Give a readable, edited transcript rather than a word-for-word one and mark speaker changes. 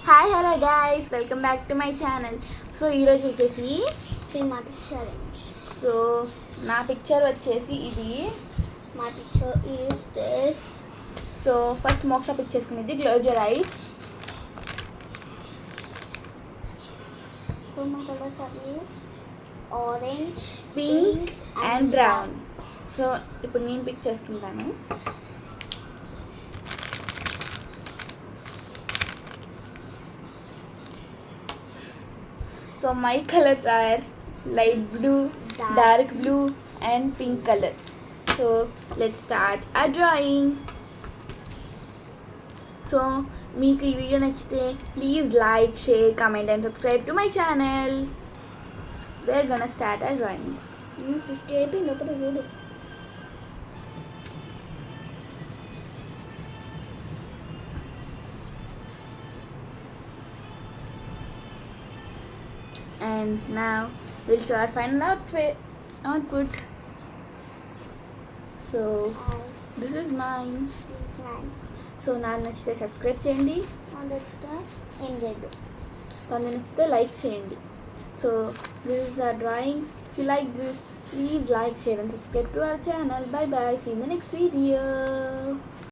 Speaker 1: Hi hello guys, welcome back to my channel. So ఈరోజు వచ్చేసి
Speaker 2: challenge.
Speaker 1: So నా picture వచ్చేసి ఇది.
Speaker 2: My picture is this.
Speaker 1: So first మోక్ష పిక్ చేసుకునేది close your eyes.
Speaker 2: So my colors are is orange,
Speaker 1: pink and brown. So ఇప్పుడు నేను pick చేసుకుంటాను. So my colors are light blue, dark blue and pink color. So let's start our drawing. So మీకు ఈ video నచ్చితే please like, share, comment and subscribe to my channel. We're gonna start our drawings.
Speaker 2: 50 అయిపోయింది ఒకటి చూడు.
Speaker 1: And now we'll show our final output. So this is mine. So నాకు నచ్చితే subscribe చేయండి,
Speaker 2: ఏం లేదు.
Speaker 1: తను నచ్చితే లైక్ చేయండి. So this is our drawings. If you like this, please like, share and subscribe to our channel. Bye bye. See you in the next video.